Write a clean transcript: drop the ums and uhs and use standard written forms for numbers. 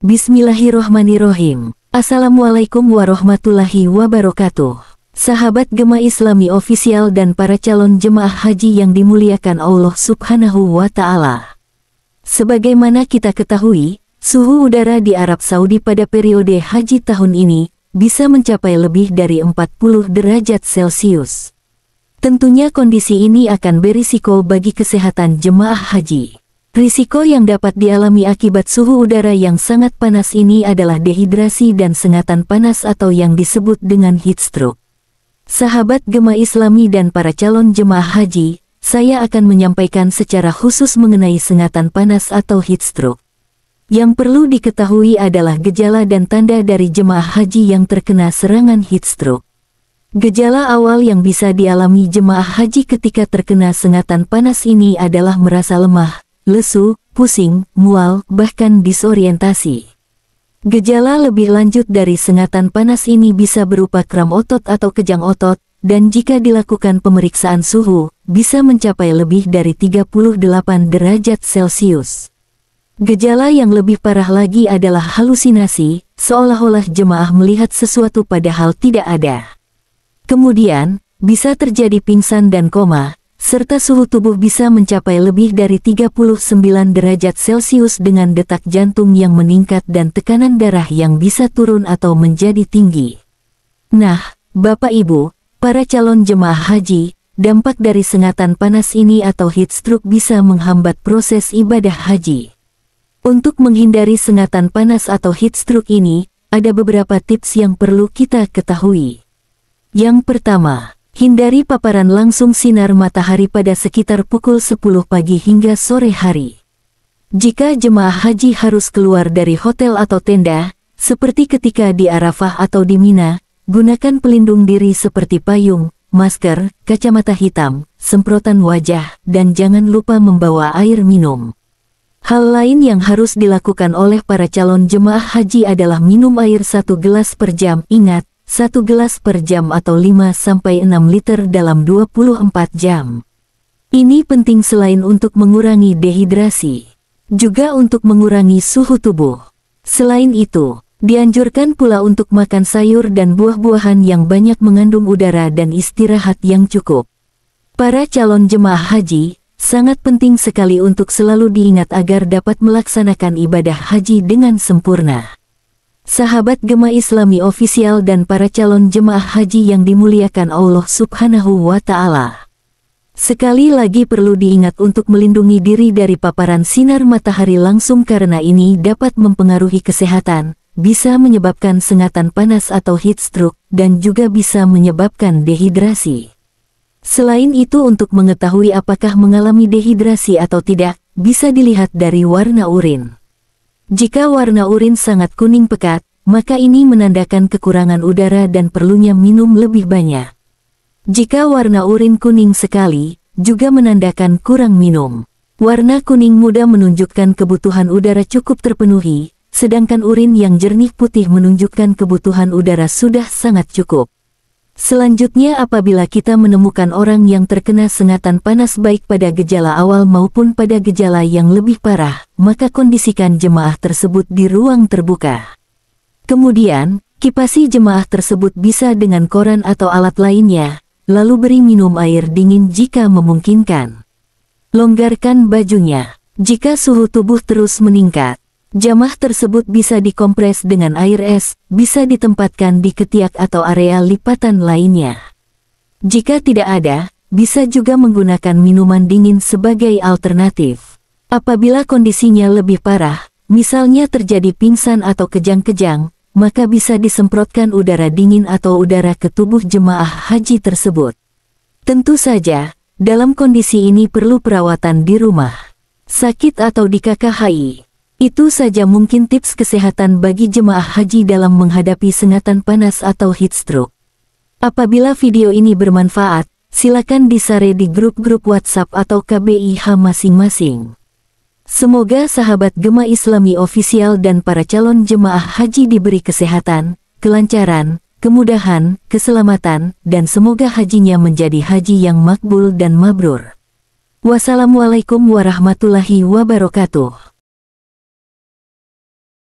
Bismillahirrohmanirrohim. Assalamualaikum warahmatullahi wabarakatuh. Sahabat Gema Islami Official dan para calon jemaah haji yang dimuliakan Allah Subhanahu wa Ta'ala. Sebagaimana kita ketahui, suhu udara di Arab Saudi pada periode haji tahun ini bisa mencapai lebih dari 40 derajat Celcius. Tentunya kondisi ini akan berisiko bagi kesehatan jemaah haji. Risiko yang dapat dialami akibat suhu udara yang sangat panas ini adalah dehidrasi dan sengatan panas atau yang disebut dengan heat stroke. Sahabat Gema Islami dan para calon jemaah haji, saya akan menyampaikan secara khusus mengenai sengatan panas atau heat stroke. Yang perlu diketahui adalah gejala dan tanda dari jemaah haji yang terkena serangan heat stroke. Gejala awal yang bisa dialami jemaah haji ketika terkena sengatan panas ini adalah merasa lemah, lesu, pusing, mual, bahkan disorientasi. Gejala lebih lanjut dari sengatan panas ini bisa berupa kram otot atau kejang otot, dan jika dilakukan pemeriksaan suhu, bisa mencapai lebih dari 38 derajat Celcius. Gejala yang lebih parah lagi adalah halusinasi, seolah-olah jemaah melihat sesuatu padahal tidak ada. Kemudian, bisa terjadi pingsan dan koma, serta suhu tubuh bisa mencapai lebih dari 39 derajat Celcius dengan detak jantung yang meningkat dan tekanan darah yang bisa turun atau menjadi tinggi. Nah, Bapak Ibu, para calon jemaah haji, dampak dari sengatan panas ini atau heat stroke bisa menghambat proses ibadah haji. Untuk menghindari sengatan panas atau heat stroke ini, ada beberapa tips yang perlu kita ketahui. Yang pertama, hindari paparan langsung sinar matahari pada sekitar pukul 10 pagi hingga sore hari. Jika jemaah haji harus keluar dari hotel atau tenda, seperti ketika di Arafah atau di Mina, gunakan pelindung diri seperti payung, masker, kacamata hitam, semprotan wajah, dan jangan lupa membawa air minum. Hal lain yang harus dilakukan oleh para calon jemaah haji adalah minum air 1 gelas per jam. Ingat, 1 gelas per jam atau 5-6 liter dalam 24 jam. Ini penting selain untuk mengurangi dehidrasi, juga untuk mengurangi suhu tubuh. Selain itu, dianjurkan pula untuk makan sayur dan buah-buahan yang banyak mengandung udara dan istirahat yang cukup. Para calon jemaah haji, sangat penting sekali untuk selalu diingat agar dapat melaksanakan ibadah haji dengan sempurna. Sahabat Gema Islami Official dan para calon jemaah haji yang dimuliakan Allah Subhanahu wa Ta'ala. Sekali lagi perlu diingat untuk melindungi diri dari paparan sinar matahari langsung karena ini dapat mempengaruhi kesehatan, bisa menyebabkan sengatan panas atau heat stroke, dan juga bisa menyebabkan dehidrasi. Selain itu untuk mengetahui apakah mengalami dehidrasi atau tidak, bisa dilihat dari warna urin. Jika warna urin sangat kuning pekat, maka ini menandakan kekurangan udara dan perlunya minum lebih banyak. Jika warna urin kuning sekali, juga menandakan kurang minum. Warna kuning muda menunjukkan kebutuhan udara cukup terpenuhi, sedangkan urin yang jernih putih menunjukkan kebutuhan udara sudah sangat cukup. Selanjutnya apabila kita menemukan orang yang terkena sengatan panas baik pada gejala awal maupun pada gejala yang lebih parah, maka kondisikan jemaah tersebut di ruang terbuka. Kemudian, kipasi jemaah tersebut bisa dengan koran atau alat lainnya, lalu beri minum air dingin jika memungkinkan. Longgarkan bajunya. Jika suhu tubuh terus meningkat, jamaah tersebut bisa dikompres dengan air es, bisa ditempatkan di ketiak atau area lipatan lainnya. Jika tidak ada, bisa juga menggunakan minuman dingin sebagai alternatif. Apabila kondisinya lebih parah, misalnya terjadi pingsan atau kejang-kejang, maka bisa disemprotkan udara dingin atau udara ke tubuh jemaah haji tersebut. Tentu saja, dalam kondisi ini perlu perawatan di rumah, sakit atau di KKHI. Itu saja mungkin tips kesehatan bagi jemaah haji dalam menghadapi sengatan panas atau heat stroke. Apabila video ini bermanfaat, silakan di-share di grup-grup WhatsApp atau KBIH masing-masing. Semoga sahabat Gema Islami Official dan para calon jemaah haji diberi kesehatan, kelancaran, kemudahan, keselamatan, dan semoga hajinya menjadi haji yang makbul dan mabrur. Wassalamualaikum warahmatullahi wabarakatuh.